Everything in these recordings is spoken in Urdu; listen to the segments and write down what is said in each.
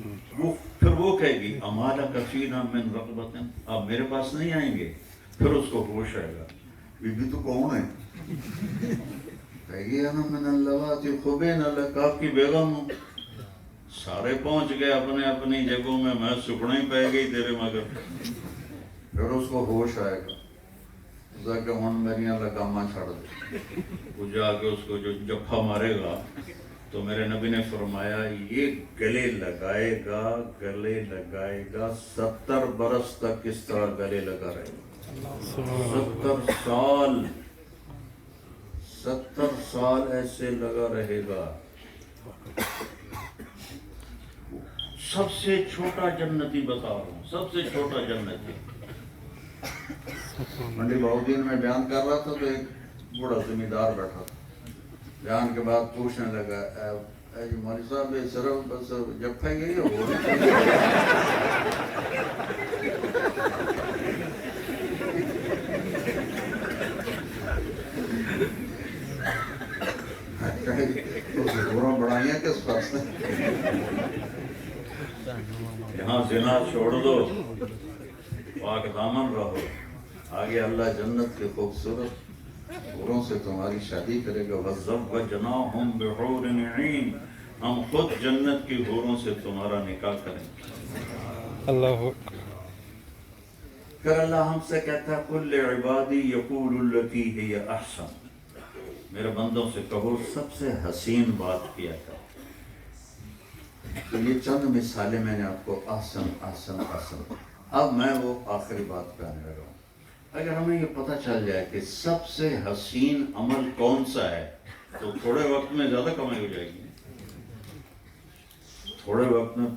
پھر وہ کہے گی امالا کفینا من رغبت، آپ میرے پاس نہیں آئیں گے؟ پھر اس کو ہوش آئے گا، بی بی تو کون ہے؟ کہے گی انا من اللواتی خبین لک، آپ کی بیگم ہوں۔ سارے پہنچ گئے اپنے اپنی جگہوں میں سکڑیں پہ گئی تیرے مگر۔ پھر اس کو ہوش آئے گا، جا کے ہن میریاں لگاماں چھڑ دے، وہ جا کے اس کو جو جپھا مارے گا تو میرے نبی نے فرمایا یہ گلے لگائے گا 70 برس تک اس طرح گلے لگا رہے گا، 70 سال ایسے لگا رہے گا۔ سب سے چھوٹا جنتی بتا رہا ہوں، سب سے چھوٹا جنتی۔ منڈی بہودین میں بیان کر رہا تھا تو ایک بوڑھا زمیندار بیٹھا تھا، بیان کے بعد پوچھنے لگا اے جی مولوی صاحب یہ صرف بس جب کھائی گئی ہو بڑھائیاں کس پاس یہاں زنا چھوڑ دو، پاک دامن رہو، آگے اللہ جنت کے خوبصورت حوروں سے تمہاری شادی کرے گا۔ وَزَوَّجْنَاهُمْ بِحُورٍ عِينٍ، ہم خود جنت کی حوروں سے تمہارا نکاح کریں گے۔ اللہ پھر اللہ ہم سے کہتا ہے قُلْ لِعِبَادِي يَقُولُ الَّتِي هِيَ أَحْسَنُ، میرے بندوں سے کہو سب سے حسین بات کیا کرو۔ تو یہ چند مثالیں میں نے آپ کو احسن۔ اب میں وہ آخری بات کہنے لگا ہوں۔ اگر ہمیں یہ پتہ چل جائے کہ سب سے حسین عمل کون سا ہے تو تھوڑے وقت میں زیادہ کمائی ہو جائے گی، تھوڑے وقت میں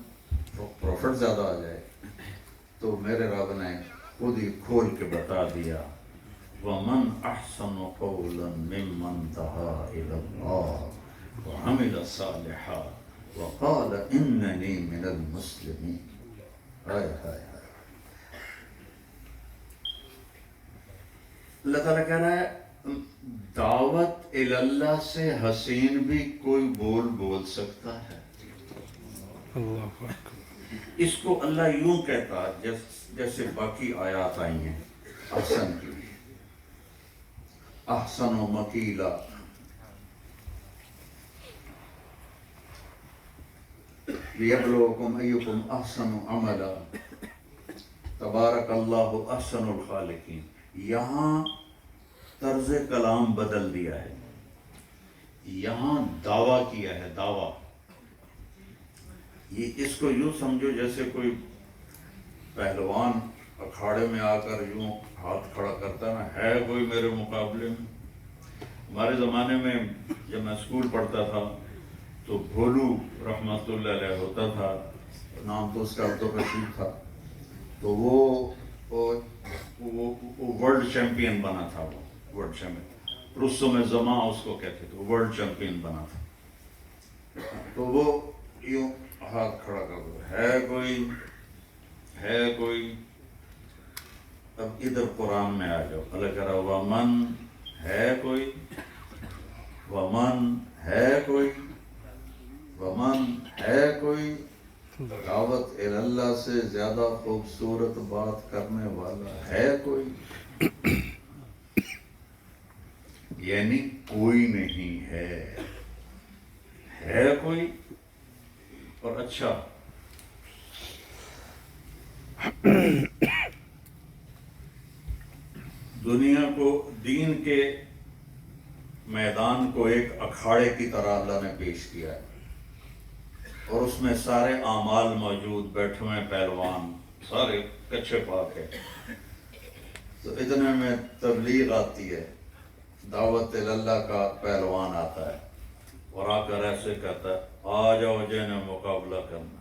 پروفٹ زیادہ آ جائے۔ تو میرے رب نے خود ہی کھول کے بتا دیا وَمَنْ أَحْسَنُ قَوْلًا مِّمَّنْ دَعَا إِلَى اللَّهِ وَعَمِلَ صَالِحًا وَقَالَ إِنَّنِي مِنَ الْمُسْلِمِينَ۔ ہائے اللہ تعالیٰ کہہ رہا ہے دعوت اللہ سے حسین بھی کوئی بول سکتا ہے۔ اللہ اس کو اللہ یوں کہتا جیسے باقی آیات آئی ہیں احسن کی، احسن و مقیلا، لیبلوکم ایکم احسن عملا، تبارک اللہ احسن الخالقین۔ یہاں طرز کلام بدل دیا ہے، یہاں دعویٰ کیا ہے، دعویٰ۔ یہ اس کو یوں سمجھو جیسے کوئی پہلوان اکھاڑے میں آ کر یوں ہاتھ کھڑا کرتا نا، ہے کوئی میرے مقابلے میں۔ ہمارے زمانے میں جب میں اسکول پڑھتا تھا تو بھولو رحمۃ اللہ علیہ ہوتا تھا، نام تو اس کا عبد الرشید تھا، تو وہ ورلڈ چیمپئن بنا تھا، وہ ورلڈ چیمپئن، رسوم زماں اس کو کہتے تھے، ورلڈ چیمپئن بنا تھا۔ تو وہ یوں ہاتھ کھڑا کر دو، ہے کوئی۔ اب ادھر قرآن میں آ جاؤ، اللہ کہہ رہا ومن ہے کوئی، ومن ہے کوئی، ومن ہے کوئی، دعوت اللہ سے زیادہ خوبصورت بات کرنے والا ہے کوئی؟ یعنی کوئی نہیں ہے، ہے کوئی۔ اور اچھا دنیا کو، دین کے میدان کو ایک اکھاڑے کی طرح اللہ نے پیش کیا ہے، اور اس میں سارے اعمال موجود، بیٹھے ہوئے پہلوان سارے کچھے پاک ہے۔ تو اتنے میں تبلیغ آتی ہے، دعوت اللہ کا پہلوان آتا ہے اور آ کر ایسے کہتا ہے آ جاؤ جنہیں مقابلہ کرنا۔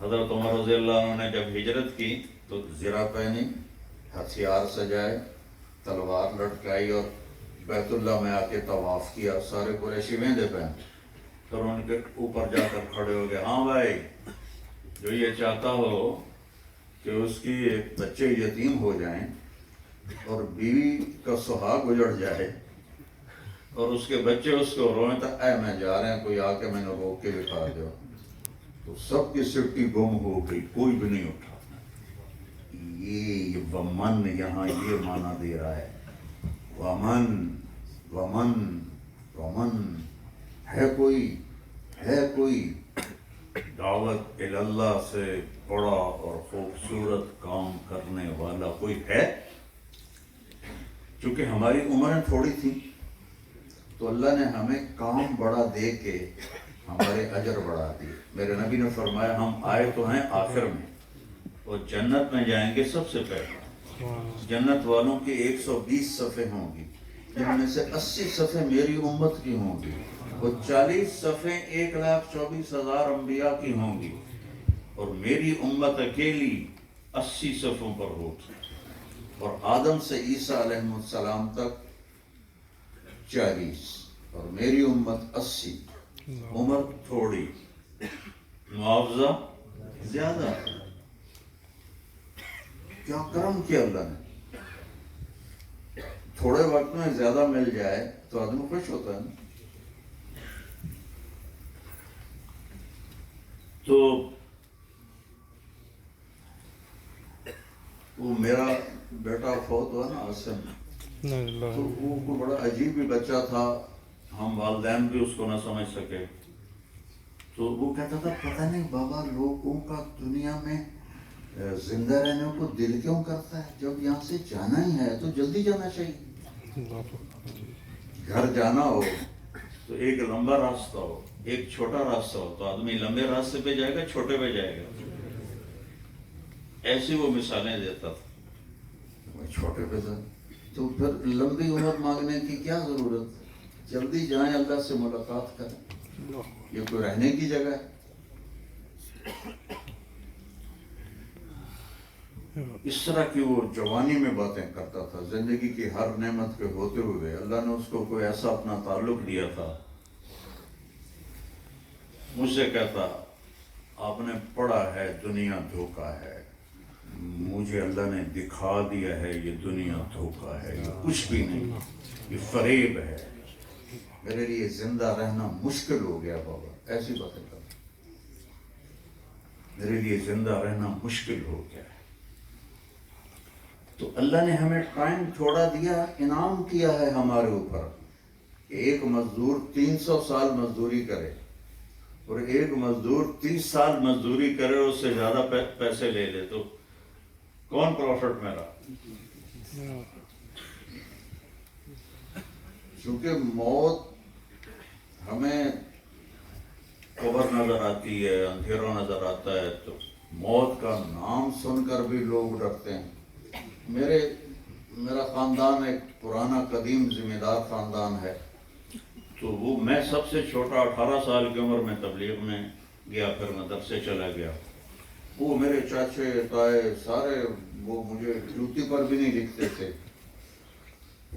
حضرت عمر رضی اللہ عنہ نے جب ہجرت کی تو زرہ پہنی، ہتھیار سجائے، تلوار لٹکائی اور بیت اللہ میں آ کے طواف کیا، سارے قریشی ویندے پہن، پھر ان کے اوپر جا کر کھڑے ہو گئے، ہاں بھائی جو یہ چاہتا ہو کہ اس کی ایک بچے یتیم ہو جائیں اور بیوی کا سہاگ اجڑ جائے اور اس کے بچے اس کو روئیں تو اے میں جا رہے ہیں، کوئی آ کے میں نے روک کے دکھا دو۔ تو سب کی سٹی گم ہو گئی، کوئی بھی نہیں اٹھا۔ یہ ومن یہاں یہ معنی دے رہا ہے، ومن ومن ومن، ہے کوئی دعوت اللہ سے بڑا اور خوبصورت کام کرنے والا کوئی ہے؟ چونکہ ہماری عمریں تھوڑی تھی تو اللہ نے ہمیں کام بڑا دے کے ہمارے اجر بڑھا دیے۔ میرے نبی نے فرمایا ہم آئے تو ہیں آخر میں، اور جنت میں جائیں گے سب سے پہلے۔ جنت والوں کی 120 صفحے ہوں گی، جن میں سے 80 صفحے میری امت کی ہوں گی، اور 40 صفحے 1,24,000 انبیاء کی ہوں گی، اور میری امت اکیلی 80 صفحوں پر ہوگی، اور آدم سے عیسیٰ علیہ السلام تک 40، اور میری امت 80۔ عمر تھوڑی، معاوضہ زیادہ۔ کیا کرم کیا اللہ نے، تھوڑے وقت میں زیادہ مل جائے تو آدمی خوش ہوتا ہے نا۔ تو وہ میرا بیٹا فوت ہوا نا عاصم، تو وہ کوئی بڑا عجیب ہی بچہ تھا، ہم والدین بھی اس کو نہ سمجھ سکے۔ تو وہ کہتا تھا پتہ نہیں بابا لوگوں کا دنیا میں زندہ رہنے کو دل کیوں کرتا ہے، جب یہاں سے جانا ہی ہے تو جلدی جانا چاہیے۔ گھر جانا ہو تو ایک لمبا راستہ ہو، ایک چھوٹا راستہ ہو تو آدمی لمبے راستے پہ جائے گا، چھوٹے پہ جائے گا۔ ایسی وہ مثالیں دیتا تھا، چھوٹے پہ تھا تو پھر لمبی عمر مانگنے کی کیا ضرورت، جلدی جائیں اللہ سے ملاقات کریں، یہ کوئی رہنے کی جگہ ہے۔ اس طرح کی وہ جوانی میں باتیں کرتا تھا، زندگی کی ہر نعمت کے ہوتے ہوئے اللہ نے اس کو کوئی ایسا اپنا تعلق دیا تھا۔ مجھ سے کہتا آپ نے پڑھا ہے دنیا دھوکہ ہے، مجھے اللہ نے دکھا دیا ہے یہ دنیا دھوکہ ہے، یہ کچھ بھی نہیں، یہ فریب ہے، میرے لیے زندہ رہنا مشکل ہو گیا بابا، ایسی باتیں کرتا، میرے لیے زندہ رہنا مشکل ہو گیا ہے۔ تو اللہ نے ہمیں ٹائم تھوڑا دیا، انعام کیا ہے ہمارے اوپر۔ ایک مزدور 300 سال مزدوری کرے اور ایک مزدور 30 سال مزدوری کرے اور اس سے زیادہ پیسے لے لے، تو کون پروفٹ میرا؟ چونکہ موت ہمیں قبر نظر آتی ہے، اندھیرا نظر آتا ہے، تو موت کا نام سن کر بھی لوگ ڈرتے ہیں۔ میرا خاندان ایک پرانا قدیم ذمہ دار خاندان ہے، تو وہ میں سب سے چھوٹا 18 سال کی عمر میں تبلیغ میں گیا، پھر مدرسے چلا گیا۔ وہ میرے چاچے تائے سارے وہ مجھے جوتی پر بھی نہیں لکھتے تھے،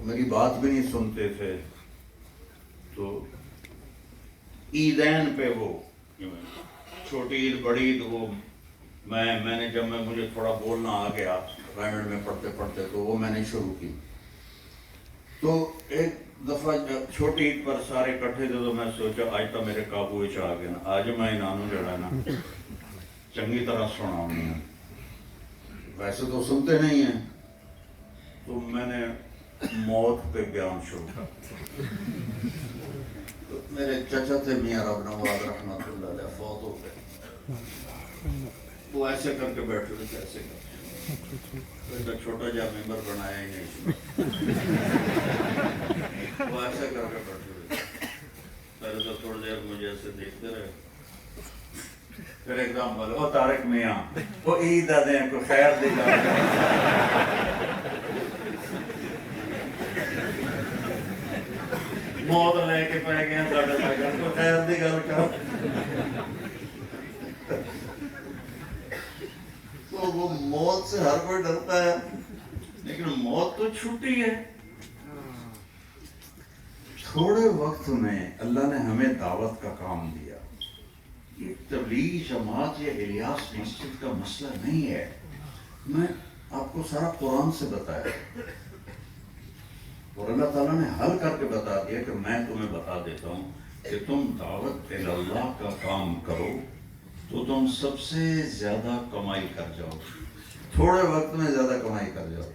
میری بات بھی نہیں سنتے تھے۔ تو عیدین پہ وہ چھوٹی عید بڑی عید، وہ میں نے جب مجھے تھوڑا بولنا آ گیا پرائمری میں پڑھتے پڑھتے، تو وہ میں نے شروع کی۔ تو ایک دفعہ چھوٹی عید پر سارے اکٹھے تھے، تو میں سوچا آج تو میرے قابو وچ آ گیا نا، آج میں انہوں جڑا نا چنگی طرح سناؤں، ویسے تو سنتے نہیں ہیں۔ تو میں نے موت پہ بیان شروع کیا۔ تو میرے چچا تھے میاں رب نواز رحمۃ اللہ علیہ، فوت ہو گئے۔ وہ ایسے کر کے بیٹھے تھے، ایسے کر کے چھوٹا جا ممبر بنایا ہی نہیں، وہ ایسے کر کے بیٹھے ہوئے۔ پہلے تو تھوڑی دیر مجھے ایسے دیکھتے رہے، پھر ایک دم بولے او طارق میاں وہ عید دیں کوئی خیر دی گل، موت لے کے پہ گئے ساڈے ساڈے کوئی خیر دی گل کر۔ تو وہ موت سے ہر کوئی ڈرتا ہے، لیکن موت تو چھوٹی ہے۔ تھوڑے وقت میں اللہ نے ہمیں دعوت کا کام دیا۔ یہ تبلیغی جماعت یا الیاس مسجد کا مسئلہ نہیں ہے، میں آپ کو سارا قرآن سے بتایا، اور اللہ تعالیٰ نے حل کر کے بتا دیا کہ میں تمہیں بتا دیتا ہوں کہ تم دعوت اللہ کا کام کرو، تو تم سب سے زیادہ کمائی کر جاؤ، تھوڑے وقت میں زیادہ کمائی کر جاؤ۔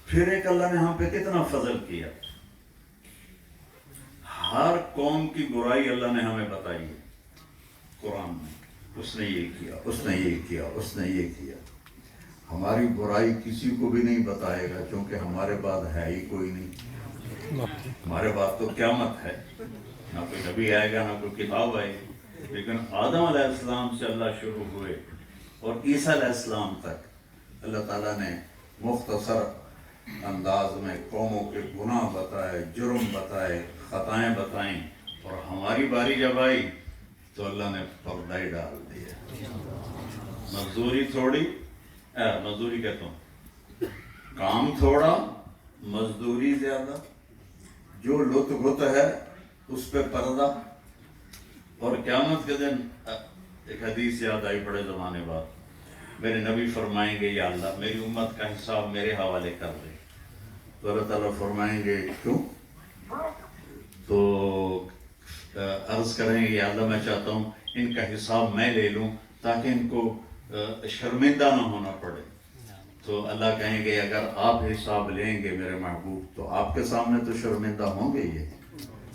پھر ایک اللہ نے ہم پہ کتنا فضل کیا، ہر قوم کی برائی اللہ نے ہمیں بتائی ہے قرآن میں، اس نے یہ کیا، اس نے یہ کیا، اس نے یہ کیا۔ ہماری برائی کسی کو بھی نہیں بتائے گا، کیونکہ ہمارے بعد ہے ہی کوئی نہیں، ہمارے بعد تو قیامت ہے، نہ کوئی نبی آئے گا نہ کوئی کتاب آئے گی۔ لیکن آدم علیہ السلام سے اللہ شروع ہوئے اور عیسیٰ علیہ السلام تک اللہ تعالیٰ نے مختصر انداز میں قوموں کے گناہ بتائے، جرم بتائے، خطائیں بتائیں، اور ہماری باری جب آئی تو اللہ نے پردہ ہی ڈال دیا۔ مزدوری تھوڑی، مزدوری کہتا ہوں، کام تھوڑا مزدوری زیادہ، جو لط گت ہے اس پہ پردہ۔ اور قیامت کے دن ایک حدیث یاد آئی بڑے زمانے بعد، میرے نبی فرمائیں گے یا اللہ میری امت کا حساب میرے حوالے کر دے، تو اللہ تعالیٰ فرمائیں گے کیوں؟ تو عرض کریں گے یا اللہ میں چاہتا ہوں ان کا حساب میں لے لوں تاکہ ان کو شرمندہ نہ ہونا پڑے۔ تو اللہ کہیں گے اگر آپ حساب لیں گے میرے محبوب تو آپ کے سامنے تو شرمندہ ہوں گے یہ،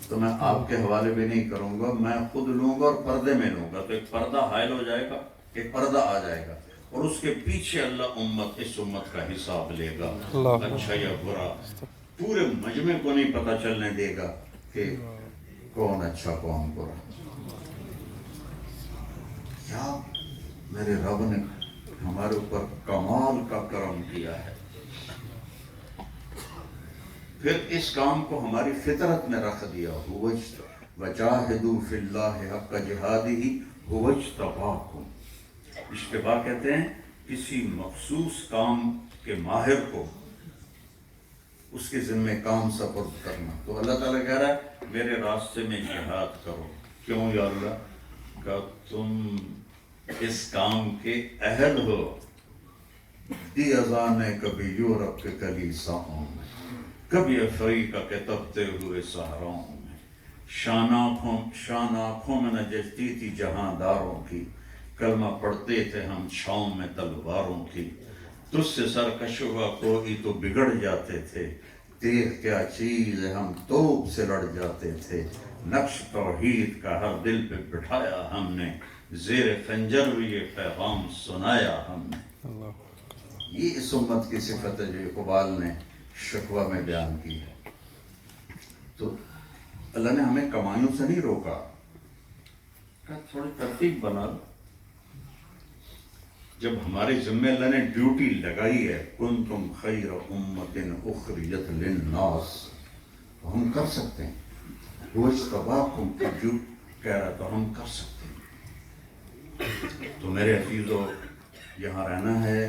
تو میں آپ کے حوالے بھی نہیں کروں گا، میں خود لوں گا اور پردے میں لوں گا، تو ایک پردہ حائل ہو جائے گا، ایک پردہ آ جائے گا، اور اس کے پیچھے اللہ اس امت کا حساب لے گا، اچھا یا برا۔ پورے مجمع کو نہیں پتہ چلنے دے گا کہ کون اچھا کون برا۔ کیا میرے رب نے ہمارے اوپر کمال کا کرم کیا ہے۔ پھر اس کام کو ہماری فطرت میں رکھ دیا، وَجَاهِدُوا فِي اللَّهِ حَقَّ جِهَادِهِ هُوَ اجْتَبَاكُمْ۔ اجتباء کہتے ہیں کسی مخصوص کام کے ماہر کو اس کے ذمہ کام سپرد کرنا۔ تو اللہ تعالیٰ کہہ رہا ہے میرے راستے میں جہاد کرو۔ کیوں یا اللہ؟ کہ تم اس کام کے اہل ہو۔ دی اذان کبھی یورپ کے کلیساؤں میں، کبھی افریقہ کے تپتے ہوئے صحراؤں میں، شان آنکھوں میں نجتی تھی جہاں داروں کی، کلمہ پڑھتے تھے ہم چھاؤں میں تلواروں کی، تجھ سے سرکش ہوا کوئی تو بگڑ جاتے تھے، تیغ کیا چیز ہے ہم توپ سے لڑ جاتے تھے، نقش توحید کا ہر دل پہ بٹھایا ہم نے، زیر خنجر بھی یہ پیغام سنایا ہم نے۔ یہ اس امت کی صفت ہے جو اقبال نے شکوہ میں بیان کی ہے۔ تو اللہ نے ہمیں کمائیوں سے نہیں روکا، کہ تھوڑی ترتیب بنا لو۔ جب ہمارے ذمہ اللہ نے ڈیوٹی لگائی ہے کنتم خیر امت اخرجت للناس، تو ہم کر سکتے ہیں۔ وہ اجتباکم جو کہہ رہا تو ہم کر سکتے ہیں۔ تو میرے عزیزو، یہاں رہنا ہے،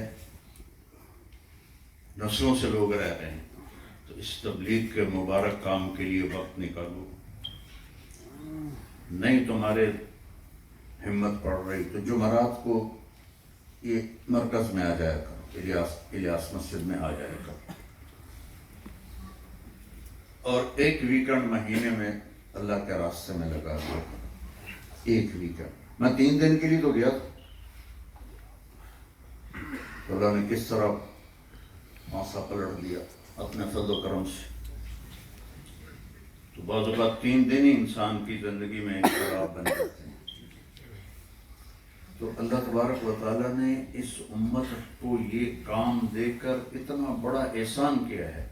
نسلوں سے لوگ رہ رہے ہیں، تو اس تبلیغ کے مبارک کام کے لیے وقت نکالو۔ نہیں تمہارے ہمت پڑ رہی تو جمعرات کو یہ مرکز میں آ جایا کرو، الیاس مسجد میں آ جایا کرو، اور ایک ویکنڈ مہینے میں اللہ کے راستے میں لگا دیا کرو۔ ایک ویکنڈ، میں 3 دن کے لیے تو گیا تھا، تو اللہ نے کس طرح ماسا پلٹ دیا اپنے فضل و کرم سے۔ تو بعض اوقات 3 دن ہی انسان کی زندگی میں انقلاب بن جاتے ہیں۔ تو اللہ تبارک و تعالیٰ نے اس امت کو یہ کام دے کر اتنا بڑا احسان کیا ہے،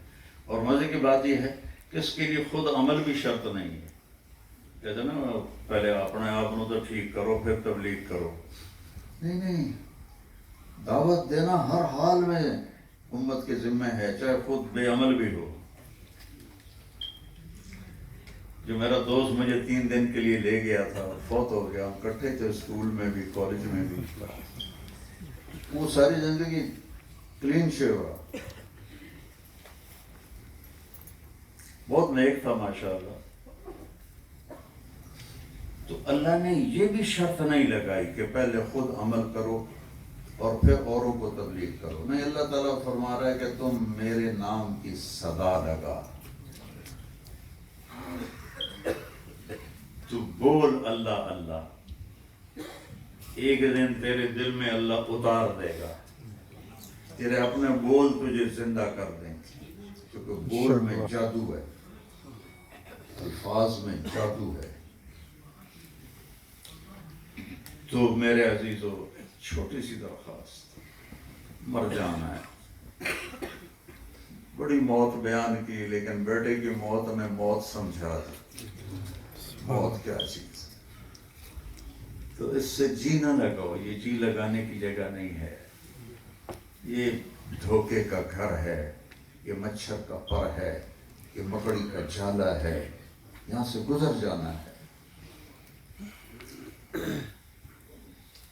اور مزے کی بات یہ ہے کہ اس کے لیے خود عمل بھی شرط نہیں ہے۔ کہتے ہیں نا پہلے اپنے آپ کو تو ٹھیک کرو پھر تبلیغ کرو، نہیں، دعوت دینا ہر حال میں امت کے ذمہ ہے، چاہے خود بے عمل بھی ہو۔ جو میرا دوست مجھے 3 دن کے لیے لے گیا تھا، فوت ہو گیا، ہم کٹھے تھے اسکول میں بھی کالج میں بھی، وہ ساری زندگی کلین شیو رہا، بہت نیک تھا ماشاءاللہ۔ تو اللہ نے یہ بھی شرط نہیں لگائی کہ پہلے خود عمل کرو اور پھر اوروں کو تبلیغ کرو، نہیں، اللہ تعالیٰ فرما رہا ہے کہ تم میرے نام کی صدا لگا۔ تو بول اللہ اللہ، ایک دن تیرے دل میں اللہ اتار دے گا، تیرے اپنے بول تجھے زندہ کر دیں، کیونکہ بول میں جادو ہے، الفاظ میں جادو ہے۔ تو میرے عزیزو، چھوٹی سی درخواست، مر جانا ہے، بڑی موت بیان کی، لیکن بیٹے کی موت نے موت سمجھا دی، موت کیا چیز، تو اس سے جی نہ لگاؤ، یہ جی لگانے کی جگہ نہیں ہے، یہ دھوکے کا گھر ہے، یہ مچھر کا پر ہے، یہ مکڑی کا جالا ہے، یہاں سے گزر جانا ہے۔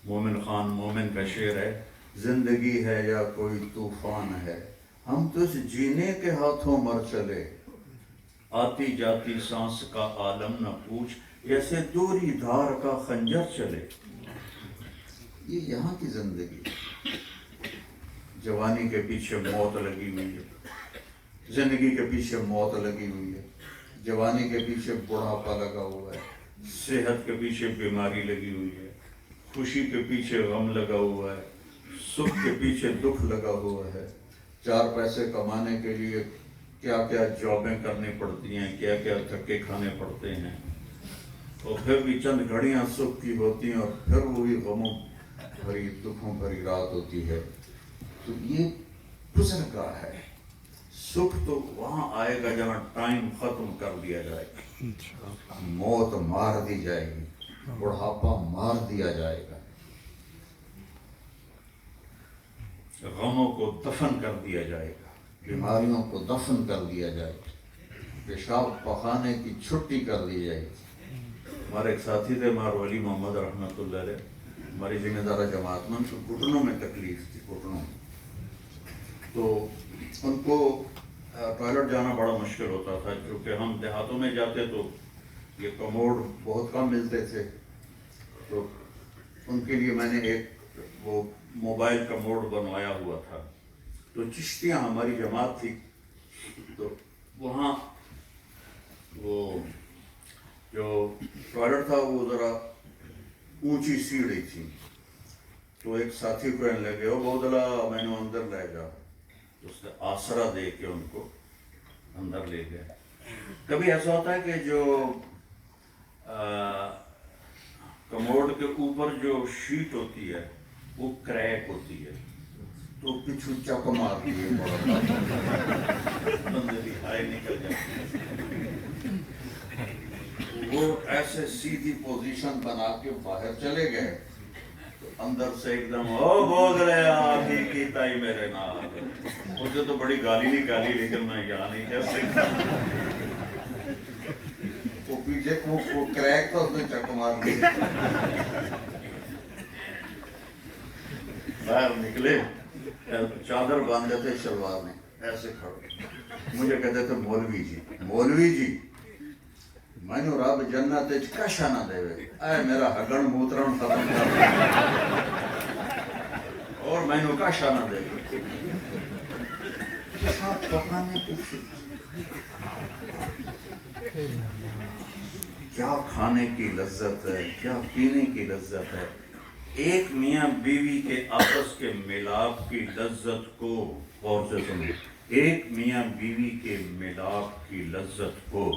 مومن خان مومن کا شعر ہے، زندگی ہے یا کوئی طوفان ہے، ہم تو اس جینے کے ہاتھوں مر چلے، آتی جاتی سانس کا عالم نہ پوچھ، جیسے دوری دھار کا خنجر چلے۔ یہ یہاں کی زندگی، جوانی کے پیچھے موت لگی ہوئی ہے، زندگی کے پیچھے موت لگی ہوئی ہے، جوانی کے پیچھے بڑھاپا لگا ہوا ہے، صحت کے پیچھے بیماری لگی ہوئی ہے، خوشی کے پیچھے غم لگا ہوا ہے، سکھ کے پیچھے دکھ لگا ہوا ہے، چار پیسے کمانے کے لیے کیا کیا جابیں کرنی پڑتی ہیں، کیا کیا دھکے کھانے پڑتے ہیں، اور پھر بھی چند گھڑیاں سکھ کی ہوتی ہیں، اور پھر وہی غموں بھری دکھوں بھری رات ہوتی ہے۔ تو یہ گزر گاہ ہے، سکھ تو وہاں آئے گا جہاں ٹائم ختم کر دیا جائے گا، موت مار دی جائے گی، بڑھاپا مار دیا جائے گا، غموں کو دفن کر دیا جائے گا، بیماریوں کو دفن کر دیا جائے گا، پیشاب پخانے کی چھٹی کر دی جائے گی۔ ہمارے ایک ساتھی تھے مارو علی محمد رحمۃ اللہ علیہ، ہماری ذمہ دارہ جماعت میں، ان کو گھٹنوں میں تکلیف تھی، گھٹنوں میں، تو ان کو ٹوائلٹ جانا بڑا مشکل ہوتا تھا، کیونکہ ہم دیہاتوں میں جاتے تو یہ کموڈ بہت کم ملتے تھے، تو ان کے لیے میں نے ایک وہ موبائل کموڈ بنوایا ہوا تھا۔ تو چشتیاں ہماری جماعت تھی، تو وہاں وہ جو ٹوائلٹ تھا وہ ذرا اونچی سیڑھی تھی، تو ایک ساتھی کو کہنے لگے، او بودلا میں نے اندر لے جا، اس نے آسرا دے کے ان کو اندر لے گئے۔ کبھی ایسا ہوتا ہے کہ جو کموڈ کے اوپر جو شیٹ ہوتی ہے وہ کریک ہوتی ہے، تو پچھو چک مارتی ہے، بندے کی ہائے نکل جاتی ہے۔ وہ ایسے سیدھی پوزیشن بنا کے باہر چلے گئے، تو اندر سے ایک دم او بول رہے آگی کی تائی میرے نال، مجھے تو بڑی گالی نکالی، لیکن میں یہاں نہیں کہہ سکتا، وہ پیچھے وہ کریک تھا، اس نے چک مار دی۔ باہر نکلے، چادر باندھے تھے شلوار میں، ایسے کھڑے، مجھے کہتے تھے مولوی جی، مولوی جی میں نے رب جنت کشا نہ دے، اے میرا ہگن موترن ختم کر اور میں نے کشا نہ دے۔ کیا کھانے کی لذت ہے، کیا پینے کی لذت ہے، ایک میاں بیوی کے آپس کے ملاپ کی لذت کو غور سے سنیں، ایک میاں بیوی کے ملاپ کی لذت کو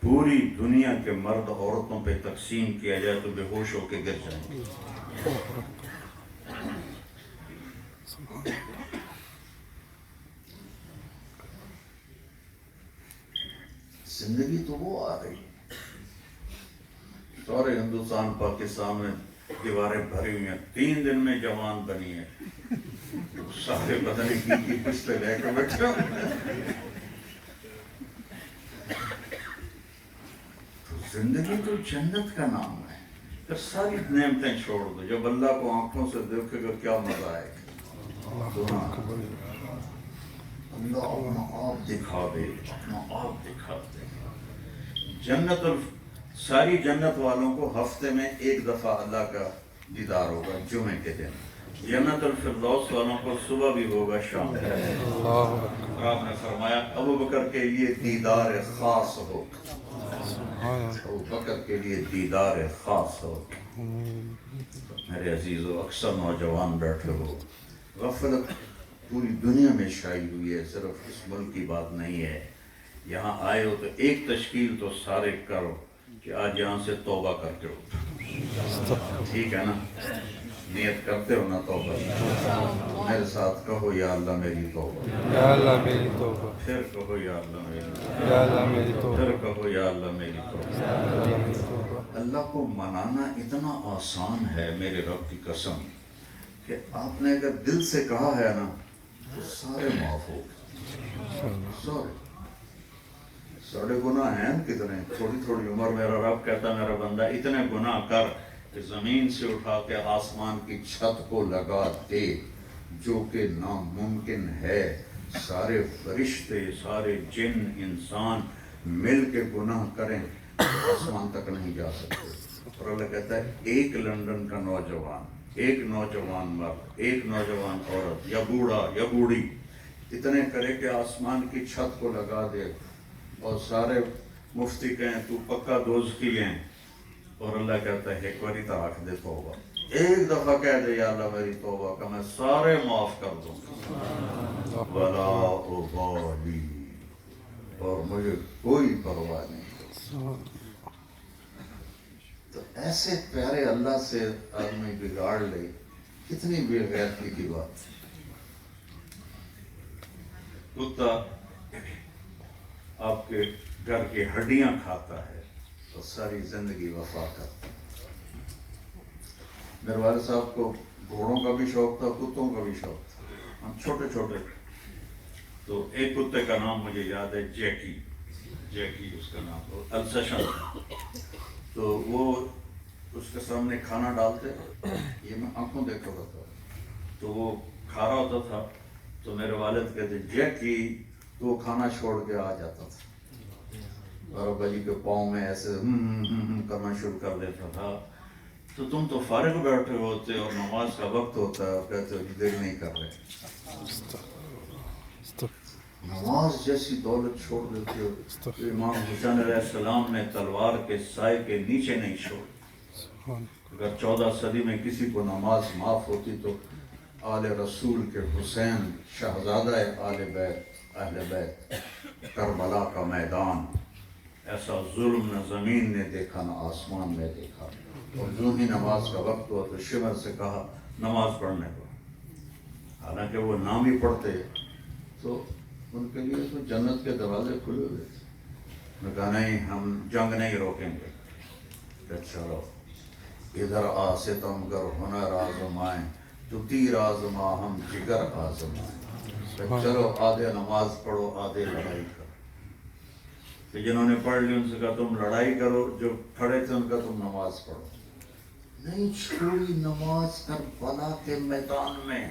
پوری دنیا کے مرد عورتوں پہ تقسیم کیا جائے تو بے ہوش ہو کے گر جائیں گے۔ زندگی تو وہ آ رہی، سارے ہندوستان پاکستان میں دیواریں بھری ہوئی ہیں، 3 دن میں جوان بنی ہے، سارے بدن کی پستے لے کے بیٹھے ہو۔ زندگی تو جنت کا نام ہے، پھر ساری نعمتیں چھوڑ دو، جب اللہ کو آنکھوں سے دیکھے گا کیا مزہ آئے گا، اللہ اپنا آپ دکھا دے، اپنا آپ دکھا دے۔ جنت ساری جنت والوں کو ہفتے میں 1 دفعہ اللہ کا دیدار ہوگا، جمعے کے دن۔ جنت الفردوس والوں کو صبح بھی ہوگا، شام کو۔ اور آپ نے فرمایا ابو بکر کے لیے دیدار خاص ہو، ابو وقت کے لیے دیدار خاص ہو. میرے عزیزو اکثر نوجوان بیٹھے ہو, غفلت پوری دنیا میں شائع ہوئی ہے, صرف اس ملک کی بات نہیں ہے. یہاں آئے ہو تو ایک تشکیل تو سارے کرو کہ آج یہاں سے توبہ کرتے ہو. ٹھیک ہے نا, نیت کرتے ہو نا توبہ. میرے ساتھ کہو یا اللہ میری توبہ, یا اللہ میری توبہ, پھر کہو یا اللہ میری توبہ, یا اللہ میری توبہ, پھر کہو یا اللہ میری توبہ. یا اللہ میری توبہ. اللہ کو منانا اتنا آسان ہے میرے رب کی قسم, کہ آپ نے اگر دل سے کہا ہے نا تو سارے معاف ہو گئے. سارے گناہ ہیں کتنے, تھوڑی تھوڑی عمر. میرا رب کہتا میرا بندہ اتنے گناہ کر کہ زمین سے اٹھا کے آسمان کی چھت کو لگا دے, جو کہ ناممکن ہے. سارے فرشتے, سارے جن, انسان مل کے گناہ کریں آسمان تک نہیں جا سکتے. اور اللہ کہتا ہے ایک لندن کا نوجوان, ایک نوجوان مرد, ایک نوجوان عورت, یا بوڑھا یا بوڑھی اتنے کرے کہ آسمان کی چھت کو لگا دے, اور سارے مفتی کہیں تو پکا دوزخی ہیں, اور اللہ کہتا ہے ایک باری تو رکھ دے توبہ, ایک دفعہ کہہ دے یا اللہ میری توبہ کا, میں سارے معاف کر دوں. ولا ابالی, اور مجھے کوئی پرواہ نہیں. تو ایسے پیارے اللہ سے آدمی بگاڑ لے, کتنی بے غیرتی کی بات. کتا آپ کے گھر کی ہڈیاں کھاتا ہے تو ساری زندگی وفا کرتا. میرے والد صاحب کو گھوڑوں کا بھی شوق تھا, کتوں کا بھی شوق تھا. ہم چھوٹے چھوٹے تھے تو ایک کتے کا نام مجھے یاد ہے, جیکی. جیکی اس کا نام, السیشن. تو وہ اس کے سامنے کھانا ڈالتے, یہ میں آنکھوں دیکھا ہوتا تھا, تو وہ کھا رہا ہوتا تھا تو میرے والد کہتے جیکی, تو وہ کھانا چھوڑ کے آ جاتا تھا اور ابا جی کے پاؤں میں ایسے کرنا شروع کر دیتا تھا. تو تم تو فارغ بیٹھے ہوتے اور نماز کا وقت ہوتا ہے, اور کہتے ہو دیر نہیں کر رہے. نماز جیسی دولت چھوڑ دیتے ہو. تو امام حسین علیہ السلام نے تلوار کے سائے کے نیچے نہیں چھوڑ. اگر 14 صدی میں کسی کو نماز معاف ہوتی تو آل رسول کے حسین, شہزادہ آل بیت, اہل بیت, کربلا کا میدان, ایسا ظلم نہ زمین نے دیکھا نہ آسمان نے دیکھا. اور جو ہی نماز کا وقت ہوا تو شمر سے کہا نماز پڑھنے کو, حالانکہ وہ نام ہی پڑھتے تو ان کے لیے تو جنت کے دروازے کھلے ہوئے تھے. میں کہا نہیں, ہم جنگ نہیں روکیں گے. کہ چلو ادھر آ ستم گر ہنر آزمائیں, تو تیر آزما ہم جگر آزمائیں. کہ چلو آدھے نماز پڑھو آدھے لڑائی کرو. کہ جنہوں نے پڑھ لی ان سے کہا تم لڑائی کرو, جو کھڑے تھے ان کا تم نماز پڑھو. نہیں چھوڑی نماز کربلا کے میدان میں.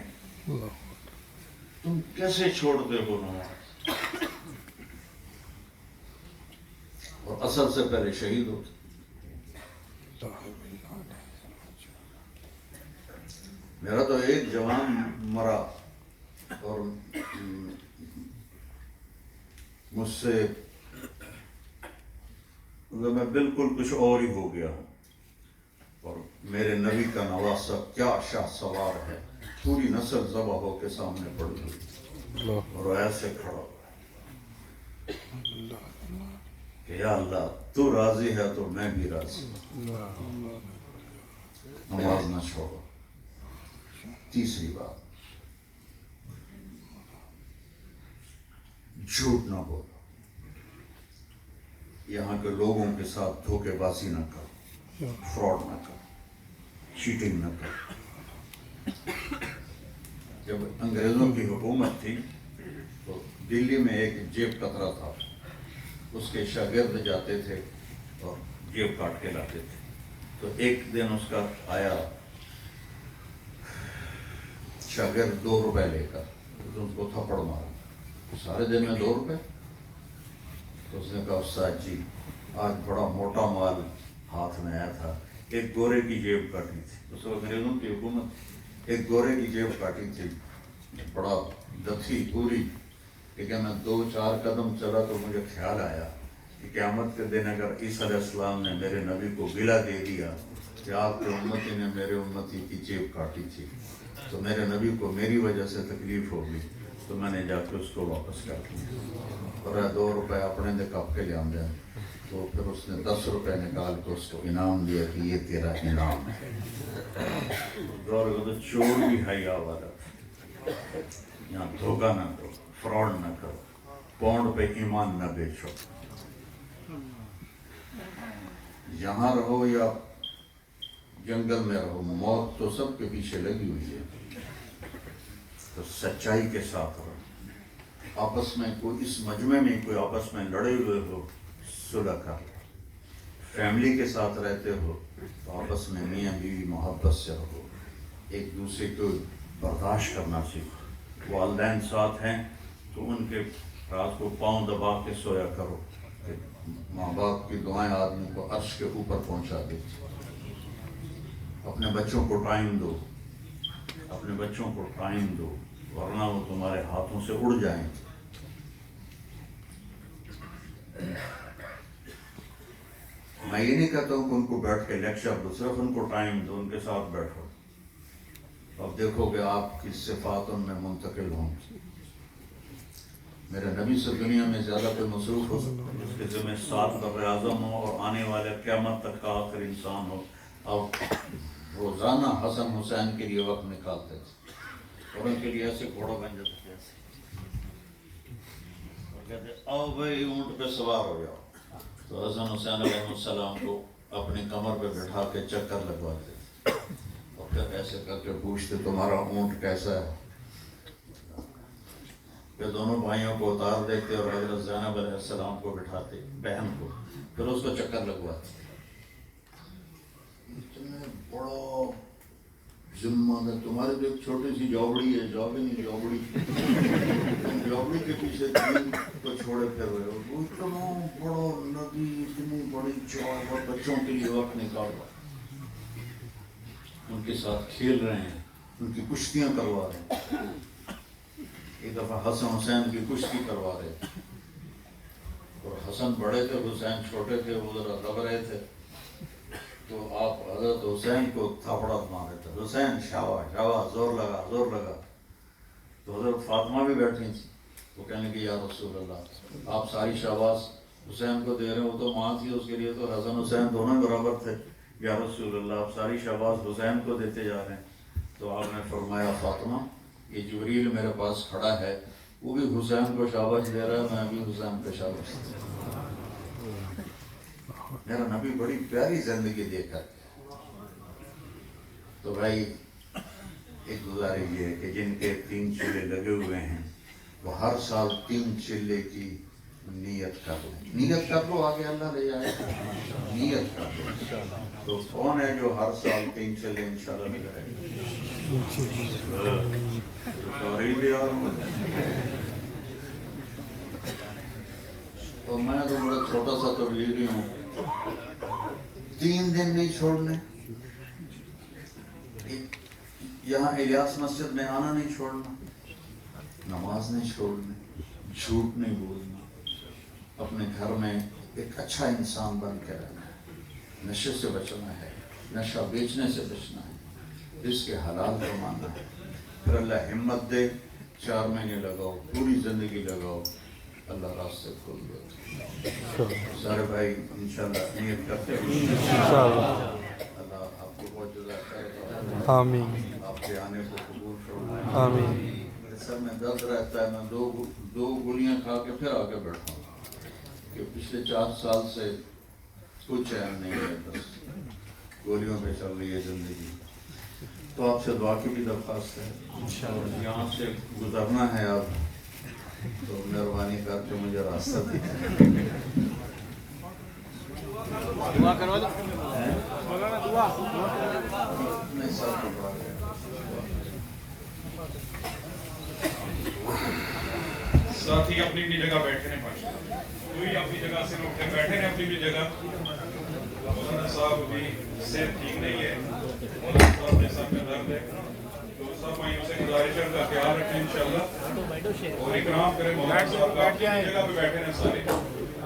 تم کیسے چھوڑتے ہو نماز؟ اور اثر سے پہلے شہید ہوتے. میرا تو ایک جوان مرا اور مجھ سے میں بالکل کچھ اور ہی ہو گیا ہوں. اور میرے نبی کا نواسہ کیا شاہ سوار ہے, پوری نسل ذبح ہو کے سامنے پڑی ہوئی, اور ایسے کھڑا ہوا کہ یا اللہ تو راضی ہے تو میں بھی راضی. نماز نہ چھوڑو. تیسری بات, جھوٹ نہ بولو. یہاں کے لوگوں کے ساتھ دھوکے بازی نہ کرو, فراڈ نہ کرو, چیٹنگ نہ کرو. جب انگریزوں کی حکومت تھی تو دلی میں ایک جیب کترا تھا, اس کے شاگرد جاتے تھے اور جیب کاٹ کے لاتے تھے. تو ایک دن اس کا آیا شاگرد 2 روپے لے کر, تو اس کو تھپڑ مارا. سارے دن میں 2 روپے. تو اس نے کہا استاد جی آج بڑا موٹا مال ہاتھ میں آیا تھا, ایک گورے کی جیب کاٹی تھی. اس وقت انگریزوں کی حکومت, ایک گورے کی جیب کاٹی تھی, بڑا دکھی پوری. لیکن میں 2-4 قدم چلا تو مجھے خیال آیا کہ قیامت کے دن اگر عیسیٰ علیہ السلام نے میرے نبی کو گلا دے دیا کہ آپ کے امتی نے میرے امتی کی جیب کاٹی تھی تو میرے نبی کو میری وجہ سے تکلیف ہوگی، تو میں نے جا کے اس کو واپس کر دیا اور 2 روپے اپنے دے کپ کے لے آندے، تو پھر اس نے 10 روپے نکال کے اس کو انعام دیا کہ یہ تیرا انعام ہے۔ اور چور بھی حیا والا، یہاں دھوکہ نہ کرو، فراڈ نہ کرو، پاؤنڈ پہ ایمان نہ بیچو، یہاں رہو یا جنگل میں رہو، موت تو سب کے پیچھے لگی ہوئی ہے، تو سچائی کے ساتھ رہو۔ آپس میں کوئی اس مجمع میں کوئی آپس میں لڑے ہوئے ہو، صلح کر، فیملی کے ساتھ رہتے ہو تو آپس میں میاں بیوی محبت سے رہو، ایک دوسرے کو برداشت کرنا سیکھو۔ والدین ساتھ ہیں تو ان کے رات کو پاؤں دبا کے سویا کرو کہ ماں باپ کی دعائیں آدمی کو عرش کے اوپر پہنچا دیتی۔ اپنے بچوں کو ٹائم دو، اپنے بچوں کو ٹائم دو، ورنہ وہ تمہارے ہاتھوں سے اڑ جائیں۔ میں یہ نہیں کہتا ہوں کہ ان کو بیٹھ کے لیکچر دو، صرف ان کو ٹائم دو، ان کے ساتھ بیٹھو، اب دیکھو کہ آپ کی صفات ان میں منتقل ہوں۔ میرے نبی سے دنیا میں زیادہ کوئی مصروف ہو، اس کے ذمہ 7 بر اعظم ہو اور آنے والے قیامت تک کا آخر انسان ہو، اب روزانہ حسن حسین کے لیے وقت نکالتے تھے اور ان کے لیے ایسے گھوڑا بن جاتے تھے اور کہتے آؤ بھائی اونٹ پہ سوار ہو جاؤ، تو حسن حسین علیہ السلام کو اپنی کمر پہ بٹھا کے چکر لگواتے تھے اور پھر ایسے کر کے پوچھتے تمہارا اونٹ کیسا ہے، پھر دونوں بھائیوں کو اتار دیتے اور حضرت زینب علیہ السلام کو بٹھاتے، بہن کو، پھر اس کو چکر لگواتے۔ اتنے بڑا ذمہ ہے، تمہارے تو ایک چھوٹی سی جوبڑی ہے، جوبی نہیں جوبڑی، جوبڑی کے پیچھے دین کو چھوڑے پھر رہے ہو، وہ اتنا بڑا نبی، اتنی بڑی چار اور بچوں کے لیے وقت نکال رہا، ان کے ساتھ کھیل رہے ہیں، ان کی کشتیاں کروا رہے ہیں۔ ایک دفعہ حسن حسین کی کشتی کروا رہے تھے اور حسن بڑے تھے، حسین چھوٹے تھے، وہ ذرا دب رہے تھے، تو آپ حضرت حسین کو تھاپڑا مارے تھے، حسین شاباش شاباش، زور لگا زور لگا، تو حضرت فاطمہ بھی بیٹھی تھی، وہ کہنے لگی یا رسول اللہ آپ ساری شاباش حسین کو دے رہے ہیں، وہ تو ماں تھی اس کے لیے تو حسن حسین دونوں برابر تھے، یا رسول اللہ آپ ساری شاباش حسین کو دیتے جا رہے ہیں، تو آپ نے فرمایا فاطمہ یہ جبریل میرے پاس کھڑا ہے، وہ بھی حسین کو شاباش دے رہا ہے، میں بھی حسین کو شاباش دے رہا ہوں۔ میرا نبی بڑی پیاری زندگی دے کر، تو بھائی ایک گزارش یہ ہے کہ جن کے 3 چلے لگے ہوئے ہیں وہ ہر سال 3 چلے کی نیت کر لیں، نیت کر لو، آگے اللہ لے جائے، نیت کر لو۔ تو کون ہے جو ہر سال 3 چلے انشاءاللہ ملے گا؟ تو میں تو بڑا چھوٹا سا تبلیغی ہوں، 3 دن نہیں چھوڑنے، یہاں الیاس مسجد میں آنا نہیں چھوڑنا، نماز نہیں چھوڑنی، جھوٹ نہیں بولنا، اپنے گھر میں ایک اچھا انسان بن کے رہنا ہے، نشے سے بچنا ہے، نشہ بیچنے سے بچنا ہے، رزق کے حلال کمانا ہے، پھر اللہ ہمت دے، 4 مہینے لگاؤ، پوری زندگی لگاؤ، اللہ راستے کھول دے۔ سارے بھائی انشاءاللہ نیت کرتے ہیں، اللہ آپ کو بہت جزاک خیر، آمین آپ کے آنے کو قبول فرمائے۔ آمین۔ میرے سر میں درد رہتا ہے، میں دو گولیاں کھا کے پھر آگے بیٹھا ہوں کہ پچھلے 4 سال سے کچھ چین نہیں ہے، بس گولیوں پہ چل رہی ہے زندگی۔ تو آپ سے دعا کی بھی درخواست ہے، اور یہاں سے گزرنا ہے آپ، تو مہربانی کر کے مجھے راستہ دیں۔ دعا کروا دو، دعا نہیں سب کو دعا کریں۔ ساتھی اپنی اپنی جگہ بیٹھے ہیں، کوئی اپنی جگہ سے اٹھ کے بیٹھے ہیں اپنی بھی جگہ۔ مولانا صاحب بھی صحت ٹھیک نہیں ہے، مولانا صاحب نے سر میں درد ہے، تو سب بھائیوں سے گزارش ہے کا خیال رکھیں انشاءاللہ اور اکرام کریں۔ مولانا صاحب کا اپنی جگہ پہ بیٹھے ہیں سارے،